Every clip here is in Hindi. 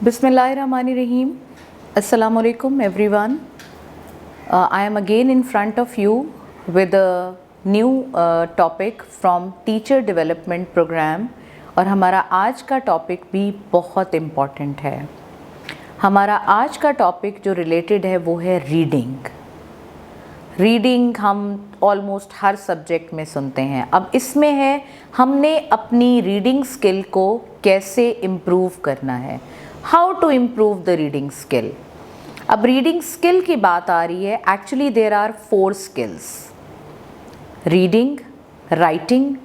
Bismillahirrahmanirrahim. Assalamu alaikum everyone. I am again in front of you with a new topic from Teacher Development Program और हमारा आज का टॉपिक भी बहुत इम्पॉर्टेंट है। हमारा आज का टॉपिक जो रिलेटेड है वो है रीडिंग। रीडिंग हम ऑलमोस्ट हर सब्जेक्ट में सुनते हैं। अब इसमें है हमने अपनी रीडिंग स्किल को कैसे इम्प्रूव करना है, how to improve the reading skill. अब रीडिंग स्किल की बात आ रही है, actually there are 4 skills: reading, writing,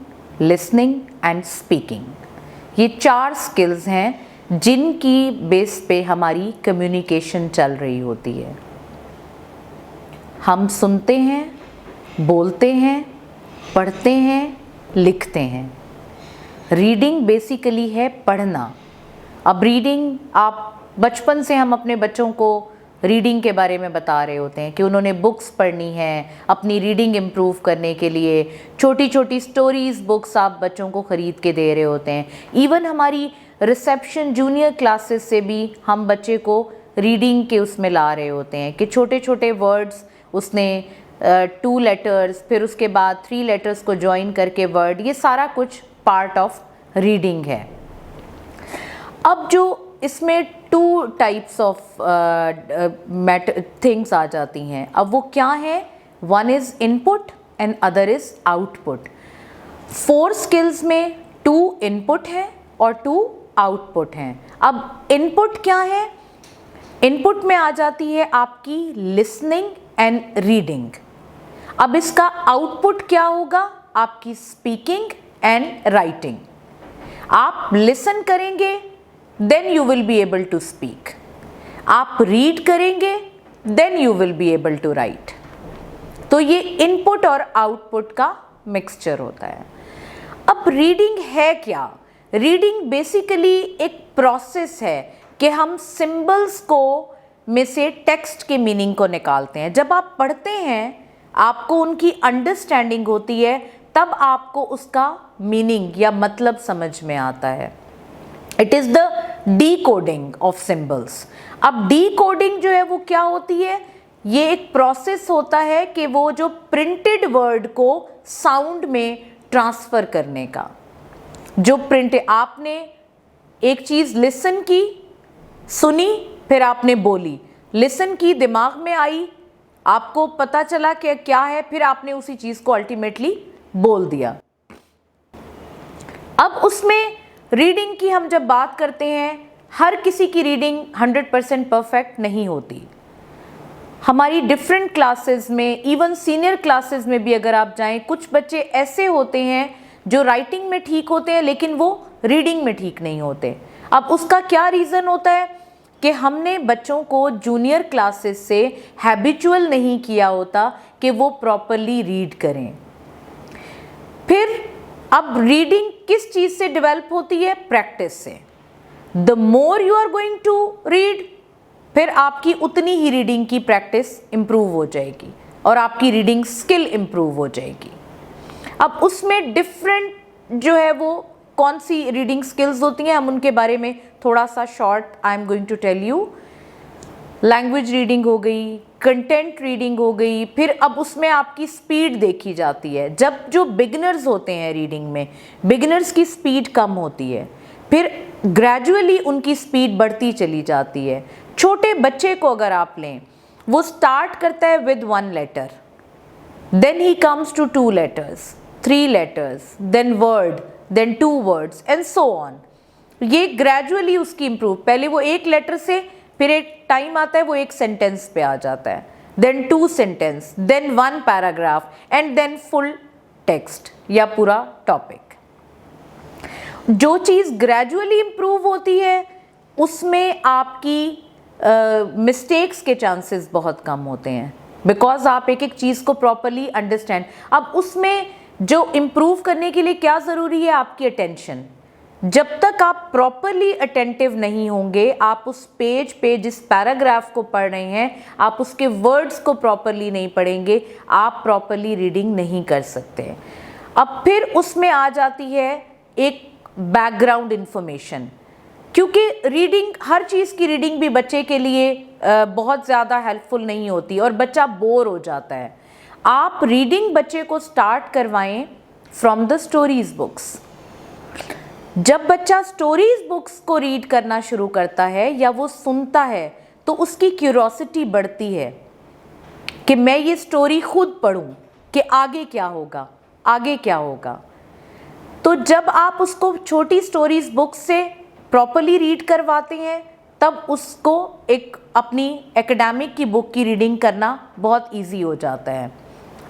listening and speaking. ये 4 स्किल्स हैं जिनकी बेस पे हमारी कम्युनिकेशन चल रही होती है। हम सुनते हैं, बोलते हैं, पढ़ते हैं, लिखते हैं। रीडिंग बेसिकली है पढ़ना। अब रीडिंग, आप बचपन से हम अपने बच्चों को रीडिंग के बारे में बता रहे होते हैं कि उन्होंने बुक्स पढ़नी है अपनी रीडिंग इम्प्रूव करने के लिए। छोटी छोटी स्टोरीज़ बुक्स आप बच्चों को ख़रीद के दे रहे होते हैं। इवन हमारी रिसेप्शन जूनियर क्लासेस से भी हम बच्चे को रीडिंग के उसमें ला रहे होते हैं कि छोटे छोटे वर्ड्स उसने 2 लेटर्स, फिर उसके बाद 3 लेटर्स को जॉइन करके वर्ड, ये सारा कुछ पार्ट ऑफ रीडिंग है। अब जो इसमें 2 टाइप्स ऑफ थिंग्स आ जाती हैं। अब वो क्या है? One is input and other is output. 4 skills में 2 इनपुट हैं और 2 आउटपुट हैं। अब इनपुट क्या है? इनपुट में आ जाती है आपकी लिसनिंग एंड रीडिंग। अब इसका आउटपुट क्या होगा? आपकी स्पीकिंग एंड राइटिंग। आप लिसन करेंगे then you will be able to speak. आप रीड करेंगे then you will be able to write. तो ये इनपुट और आउटपुट का मिक्सचर होता है। अब रीडिंग है क्या? रीडिंग बेसिकली एक प्रोसेस है कि हम सिंबल्स को में से टेक्स्ट के मीनिंग को निकालते हैं। जब आप पढ़ते हैं, आपको उनकी अंडरस्टैंडिंग होती है, तब आपको उसका मीनिंग या मतलब समझ में आता है। It is the decoding of symbols. अब डीकोडिंग जो है वो क्या होती है? ये एक प्रोसेस होता है कि वो जो प्रिंटेड वर्ड को साउंड में ट्रांसफ़र करने का। जो प्रिंट, आपने एक चीज़ लिसन की, सुनी, फिर आपने बोली, लिसन की, दिमाग में आई, आपको पता चला कि क्या है, फिर आपने उसी चीज़ को अल्टीमेटली बोल दिया। अब उसमें रीडिंग की हम जब बात करते हैं, हर किसी की रीडिंग 100% परफेक्ट नहीं होती। हमारी डिफरेंट क्लासेस में, इवन सीनियर क्लासेस में भी अगर आप जाएं, कुछ बच्चे ऐसे होते हैं जो राइटिंग में ठीक होते हैं लेकिन वो रीडिंग में ठीक नहीं होते। अब उसका क्या रीज़न होता है कि हमने बच्चों को जूनियर क्लासेस से हैबिचुअल नहीं किया होता कि वो प्रॉपरली रीड करें। फिर अब रीडिंग किस चीज़ से डेवलप होती है? प्रैक्टिस से। The more you are going to read, फिर आपकी उतनी ही रीडिंग की प्रैक्टिस इम्प्रूव हो जाएगी और आपकी रीडिंग स्किल इम्प्रूव हो जाएगी। अब उसमें डिफरेंट जो है वो कौन सी रीडिंग स्किल्स होती हैं, हम उनके बारे में थोड़ा सा short I am going to tell you. Language reading हो गई, कंटेंट रीडिंग हो गई, फिर अब उसमें आपकी स्पीड देखी जाती है। जब जो बिगिनर्स होते हैं रीडिंग में, बिगिनर्स की स्पीड कम होती है, फिर ग्रेजुअली उनकी स्पीड बढ़ती चली जाती है। छोटे बच्चे को अगर आप लें, वो स्टार्ट करता है with 1 letter, then he comes to 2 letters, 3 letters, then word, then 2 words and so on. ये ग्रेजुअली उसकी इम्प्रूव, पहले वो 1 लेटर से, फिर एक टाइम आता है वो 1 सेंटेंस पे आ जाता है, then 2 sentence, then 1 paragraph and then full text या पूरा टॉपिक। जो चीज़ ग्रेजुअली इम्प्रूव होती है उसमें आपकी मिस्टेक्स के चांसेस बहुत कम होते हैं, बिकॉज आप एक एक चीज़ को प्रॉपरली अंडरस्टैंड। अब उसमें जो इम्प्रूव करने के लिए क्या ज़रूरी है? आपकी अटेंशन। जब तक आप प्रॉपरली अटेंटिव नहीं होंगे, आप उस पेज पे जिस पैराग्राफ को पढ़ रहे हैं, आप उसके वर्ड्स को प्रॉपरली नहीं पढ़ेंगे, आप प्रॉपरली रीडिंग नहीं कर सकते। अब फिर उसमें आ जाती है एक बैकग्राउंड इंफॉर्मेशन। क्योंकि रीडिंग, हर चीज़ की रीडिंग भी बच्चे के लिए बहुत ज़्यादा हेल्पफुल नहीं होती और बच्चा बोर हो जाता है। आप रीडिंग बच्चे को स्टार्ट करवाएं फ्रॉम द स्टोरीज बुक्स। जब बच्चा स्टोरीज बुक्स को रीड करना शुरू करता है या वो सुनता है तो उसकी क्यूरोसिटी बढ़ती है कि मैं ये स्टोरी खुद पढूं कि आगे क्या होगा, आगे क्या होगा। तो जब आप उसको छोटी स्टोरीज बुक से प्रॉपरली रीड करवाते हैं तब उसको एक अपनी एकेडमिक की बुक की रीडिंग करना बहुत इजी हो जाता है।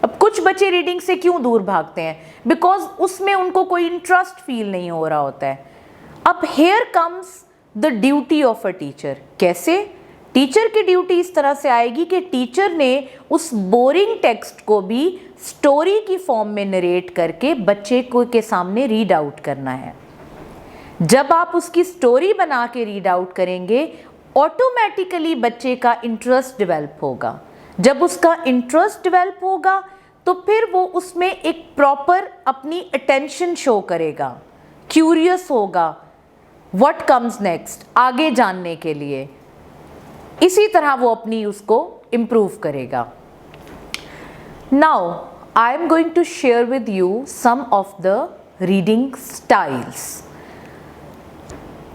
अब कुछ बच्चे रीडिंग से क्यों दूर भागते हैं? बिकॉज उसमें उनको कोई इंटरेस्ट फील नहीं हो रहा होता है। अब here comes the duty of a teacher. कैसे? टीचर की ड्यूटी इस तरह से आएगी कि टीचर ने उस बोरिंग टेक्स्ट को भी स्टोरी की फॉर्म में नरेट करके बच्चे को के सामने रीड आउट करना है। जब आप उसकी स्टोरी बना के रीड आउट करेंगे ऑटोमेटिकली बच्चे का इंटरेस्ट डेवलप होगा। जब उसका इंटरेस्ट डेवलप होगा तो फिर वो उसमें एक प्रॉपर अपनी अटेंशन शो करेगा, क्यूरियस होगा व्हाट कम्स नेक्स्ट, आगे जानने के लिए। इसी तरह वो अपनी उसको इम्प्रूव करेगा। Now I am going to share with you some of the reading styles.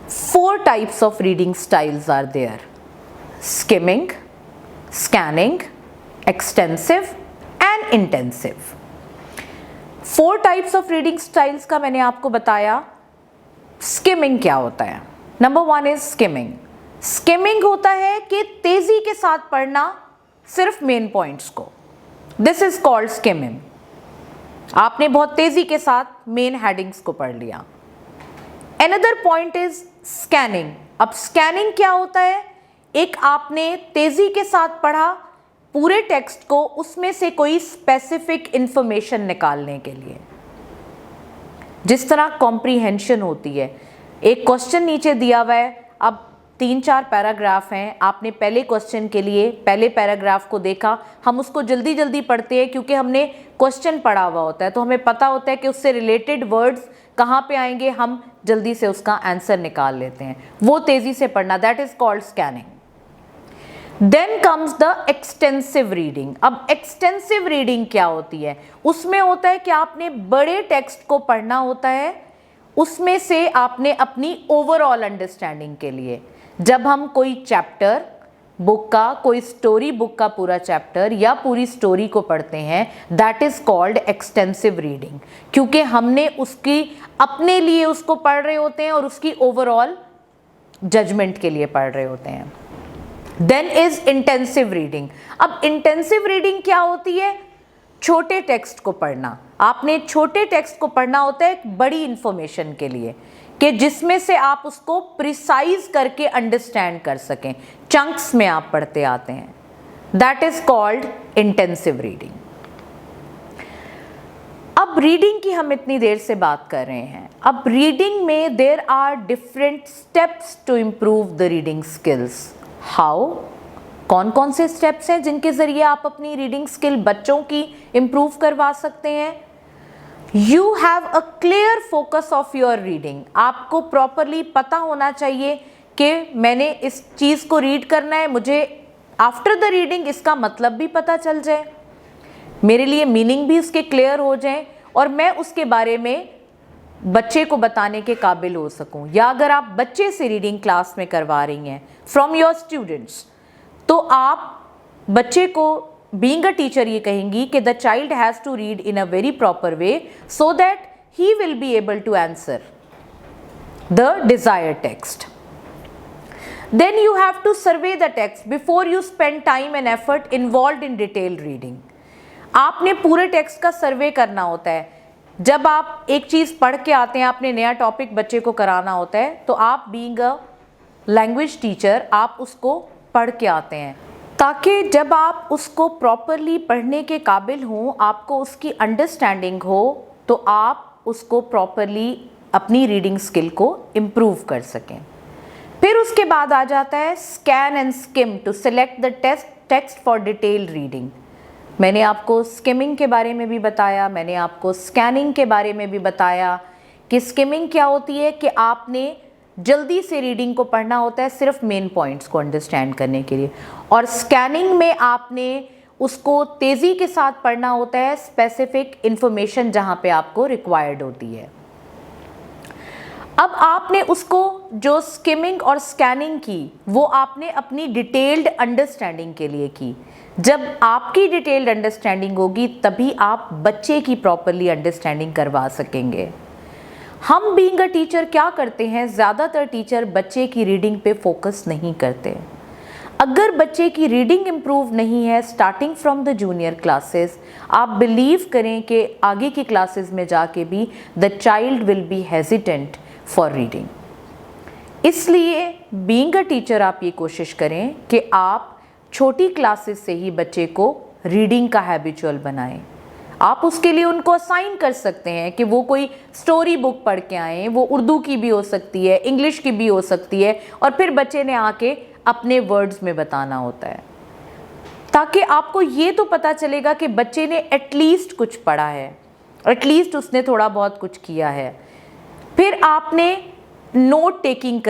4 types of reading styles are there: skimming, scanning, extensive and intensive। 4 types of reading styles का मैंने आपको बताया। skimming क्या होता है? Number 1 is skimming। skimming होता है कि तेजी के साथ पढ़ना सिर्फ मेन पॉइंट्स को। This is called skimming। आपने बहुत तेजी के साथ मेन हेडिंग्स को पढ़ लिया। Another point is scanning। अब स्कैनिंग क्या होता है? एक आपने तेजी के साथ पढ़ा पूरे टेक्स्ट को, उसमें से कोई स्पेसिफिक इंफॉर्मेशन निकालने के लिए। जिस तरह कॉम्प्रीहेंशन होती है, एक क्वेश्चन नीचे दिया हुआ है, अब 3-4 पैराग्राफ हैं, आपने पहले क्वेश्चन के लिए पहले पैराग्राफ को देखा, हम उसको जल्दी जल्दी पढ़ते हैं क्योंकि हमने क्वेश्चन पढ़ा हुआ होता है, तो हमें पता होता है कि उससे रिलेटेड वर्ड्स कहाँ पे आएंगे, हम जल्दी से उसका आंसर निकाल लेते हैं। वो तेजी से पढ़ना, that is called scanning. Then comes the extensive reading. अब एक्सटेंसिव रीडिंग क्या होती है? उसमें होता है कि आपने बड़े टेक्स्ट को पढ़ना होता है, उसमें से आपने अपनी ओवरऑल अंडरस्टैंडिंग के लिए, जब हम कोई चैप्टर बुक का, कोई स्टोरी बुक का पूरा चैप्टर या पूरी स्टोरी को पढ़ते हैं, that is called extensive reading, क्योंकि हमने उसकी अपने लिए उसको पढ़ रहे होते हैं और उसकी ओवरऑल जजमेंट के लिए पढ़ रहे होते हैं। Then is intensive reading. अब इंटेंसिव रीडिंग क्या होती है? छोटे टेक्स्ट को पढ़ना। आपने छोटे टेक्स्ट को पढ़ना होता है एक बड़ी इंफॉर्मेशन के लिए, कि जिसमें से आप उसको प्रिसाइज करके अंडरस्टैंड कर सकें, चंक्स में आप पढ़ते आते हैं, that is called intensive reading. अब रीडिंग की हम इतनी देर से बात कर रहे हैं। अब रीडिंग में there are different steps to improve the reading skills. How? कौन कौन से स्टेप्स हैं जिनके जरिए आप अपनी रीडिंग स्किल बच्चों की इम्प्रूव करवा सकते हैं? You have a clear focus of your reading. आपको प्रॉपरली पता होना चाहिए कि मैंने इस चीज़ को रीड करना है, मुझे आफ्टर द रीडिंग इसका मतलब भी पता चल जाए, मेरे लिए मीनिंग भी उसके क्लियर हो जाए और मैं उसके बारे में बच्चे को बताने के काबिल हो सकूं। या अगर आप बच्चे से रीडिंग क्लास में करवा रही हैं फ्रॉम योर स्टूडेंट्स, तो आप बच्चे को बीइंग अ टीचर ये कहेंगी कि the child has to read in a very proper way so that he will be able to answer the desired text. Then you have to survey the text before you spend time and effort involved in detailed reading। आपने पूरे टेक्स्ट का सर्वे करना होता है। जब आप एक चीज़ पढ़ के आते हैं, आपने नया टॉपिक बच्चे को कराना होता है, तो आप बीइंग अ लैंग्वेज टीचर आप उसको पढ़ के आते हैं, ताकि जब आप उसको प्रॉपरली पढ़ने के काबिल हों, आपको उसकी अंडरस्टैंडिंग हो, तो आप उसको प्रॉपरली अपनी रीडिंग स्किल को इम्प्रूव कर सकें। फिर उसके बाद आ जाता है scan and skim to select the text for detailed reading. मैंने आपको स्किमिंग के बारे में भी बताया, मैंने आपको स्कैनिंग के बारे में भी बताया कि स्किमिंग क्या होती है कि आपने जल्दी से रीडिंग को पढ़ना होता है सिर्फ मेन पॉइंट्स को अंडरस्टैंड करने के लिए, और स्कैनिंग में आपने उसको तेज़ी के साथ पढ़ना होता है स्पेसिफिक इंफॉर्मेशन जहाँ पे आपको रिक्वायर्ड होती है। अब आपने उसको जो स्किमिंग और स्कैनिंग की वो आपने अपनी डिटेल्ड अंडरस्टैंडिंग के लिए की। जब आपकी डिटेल्ड अंडरस्टैंडिंग होगी तभी आप बच्चे की प्रॉपरली अंडरस्टैंडिंग करवा सकेंगे। हम बीइंग अ टीचर क्या करते हैं, ज़्यादातर टीचर बच्चे की रीडिंग पे फोकस नहीं करते। अगर बच्चे की रीडिंग इम्प्रूव नहीं है starting from the junior classes, आप बिलीव करें कि आगे की क्लासेस में जाके भी the child will be hesitant for reading. इसलिए बीइंग अ टीचर आप ये कोशिश करें कि आप छोटी क्लासेस से ही बच्चे को रीडिंग का हैबिचुअल बनाएं। आप उसके लिए उनको असाइन कर सकते हैं कि वो कोई स्टोरी बुक पढ़ के आएँ, वो उर्दू की भी हो सकती है, इंग्लिश की भी हो सकती है, और फिर बच्चे ने आके अपने वर्ड्स में बताना होता है, ताकि आपको ये तो पता चलेगा कि बच्चे ने एटलीस्ट कुछ पढ़ा है, एटलीस्ट उसने थोड़ा बहुत कुछ किया है। फिर आपने नोट टेकिंग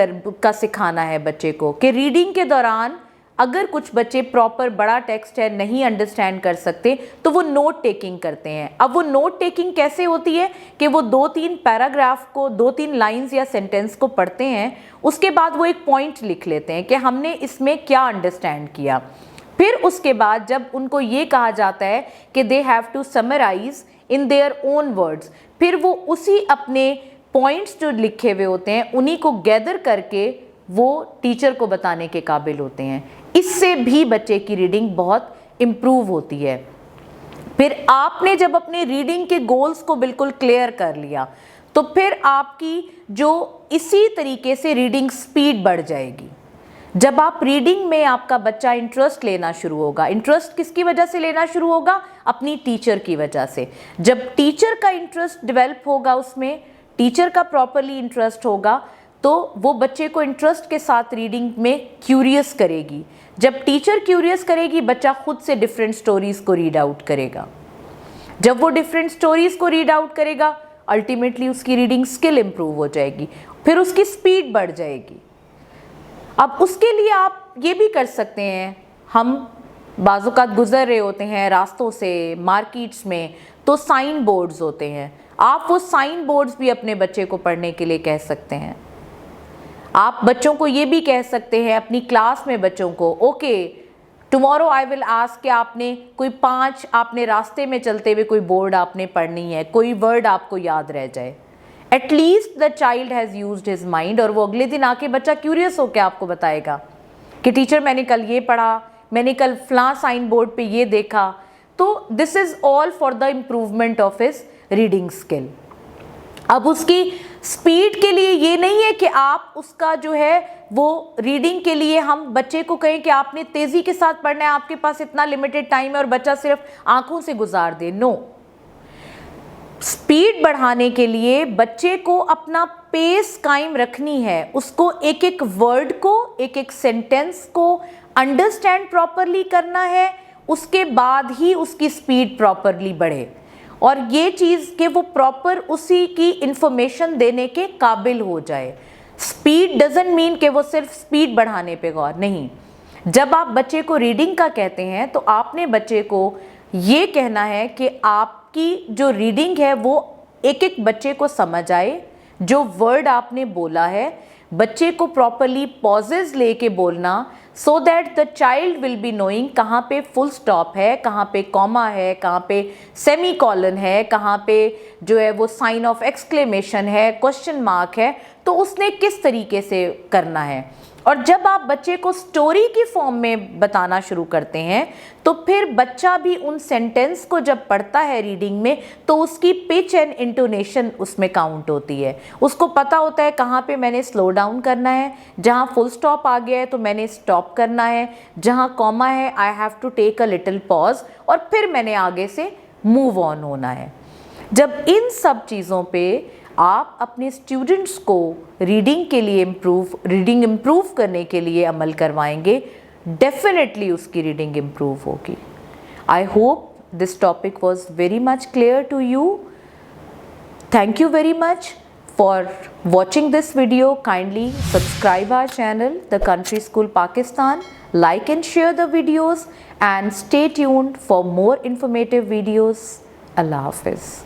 का सिखाना है बच्चे को कि रीडिंग के दौरान अगर कुछ बच्चे प्रॉपर बड़ा टेक्स्ट है नहीं अंडरस्टैंड कर सकते तो वो नोट टेकिंग करते हैं। अब वो नोट टेकिंग कैसे होती है कि वो 2-3 पैराग्राफ को, 2-3 लाइंस या सेंटेंस को पढ़ते हैं, उसके बाद वो एक पॉइंट लिख लेते हैं कि हमने इसमें क्या अंडरस्टैंड किया। फिर उसके बाद जब उनको ये कहा जाता है कि they have to summarise in their own words, फिर वो उसी अपने पॉइंट्स जो लिखे हुए होते हैं उन्हीं को गैदर करके वो टीचर को बताने के काबिल होते हैं। इससे भी बच्चे की रीडिंग बहुत इम्प्रूव होती है। फिर आपने जब अपने रीडिंग के गोल्स को बिल्कुल क्लियर कर लिया तो फिर आपकी जो इसी तरीके से रीडिंग स्पीड बढ़ जाएगी। जब आप रीडिंग में आपका बच्चा इंटरेस्ट लेना शुरू होगा, इंटरेस्ट किसकी वजह से लेना शुरू होगा? अपनी टीचर की वजह से। जब टीचर का इंटरेस्ट डेवलप होगा, उसमें टीचर का प्रॉपरली इंटरेस्ट होगा, तो वो बच्चे को इंटरेस्ट के साथ रीडिंग में क्यूरियस करेगी। जब टीचर क्यूरियस करेगी, बच्चा खुद से डिफरेंट स्टोरीज को रीड आउट करेगा। जब वो डिफरेंट स्टोरीज को रीड आउट करेगा, अल्टीमेटली उसकी रीडिंग स्किल इंप्रूव हो जाएगी, फिर उसकी स्पीड बढ़ जाएगी। अब उसके लिए आप ये भी कर सकते हैं, हम बाज़-औक़ात गुज़र रहे होते हैं रास्तों से, मार्केट्स में, तो साइन बोर्ड्स होते हैं। आप वो साइन बोर्ड्स भी अपने बच्चे को पढ़ने के लिए कह सकते हैं। आप बच्चों को ये भी कह सकते हैं अपनी क्लास में बच्चों को, okay tomorrow I will ask कि आपने कोई 5 आपने रास्ते में चलते हुए कोई बोर्ड आपने पढ़नी है, कोई वर्ड आपको याद रह जाए। At least the child has used his mind, और वो अगले दिन आके बच्चा क्यूरियस होकर आपको बताएगा कि टीचर मैंने कल ये पढ़ा, मैंने कल फलां साइन बोर्ड पे ये देखा। तो this is all for the improvement of his reading skill. अब उसकी स्पीड के लिए ये नहीं है कि आप उसका जो है वो रीडिंग के लिए हम बच्चे को कहें कि आपने तेज़ी के साथ पढ़ना है, आपके पास इतना लिमिटेड टाइम है और बच्चा सिर्फ आंखों से गुजार दे। नो, स्पीड बढ़ाने के लिए बच्चे को अपना पेस कायम रखनी है, उसको एक एक वर्ड को, एक एक सेंटेंस को अंडरस्टैंड प्रॉपरली करना है, उसके बाद ही उसकी स्पीड प्रॉपरली बढ़े। और ये चीज़ कि वो प्रॉपर उसी की इंफॉर्मेशन देने के काबिल हो जाए। स्पीड डजंट मीन कि वो सिर्फ स्पीड बढ़ाने पे गौर नहीं। जब आप बच्चे को रीडिंग का कहते हैं तो आपने बच्चे को ये कहना है कि आपकी जो रीडिंग है वो एक एक बच्चे को समझ आए, जो वर्ड आपने बोला है बच्चे को प्रॉपरली पॉजेज लेके बोलना, so that the child will be knowing कहाँ पे फुल स्टॉप है, कहाँ पे कॉमा है, कहाँ पे सेमी कॉलन है, कहाँ पे जो है वो साइन ऑफ एक्सक्लेमेशन है, क्वेश्चन मार्क है, तो उसने किस तरीके से करना है। और जब आप बच्चे को स्टोरी की फॉर्म में बताना शुरू करते हैं तो फिर बच्चा भी उन सेंटेंस को जब पढ़ता है रीडिंग में तो उसकी पिच एंड इंटोनेशन उसमें काउंट होती है। उसको पता होता है कहाँ पे मैंने स्लो डाउन करना है, जहाँ फुल स्टॉप आ गया है तो मैंने स्टॉप करना है, जहाँ कॉमा है I have to take a little pause, और फिर मैंने आगे से मूव ऑन होना है। जब इन सब चीज़ों पे आप अपने स्टूडेंट्स को रीडिंग के लिए रीडिंग इम्प्रूव करने के लिए अमल करवाएंगे, डेफिनेटली उसकी रीडिंग इम्प्रूव होगी। I hope this topic was very much clear to you. Thank you very much For watching this video, kindly subscribe our channel, The Country School Pakistan, like and share the videos, and stay tuned for more informative videos. Allah Hafiz.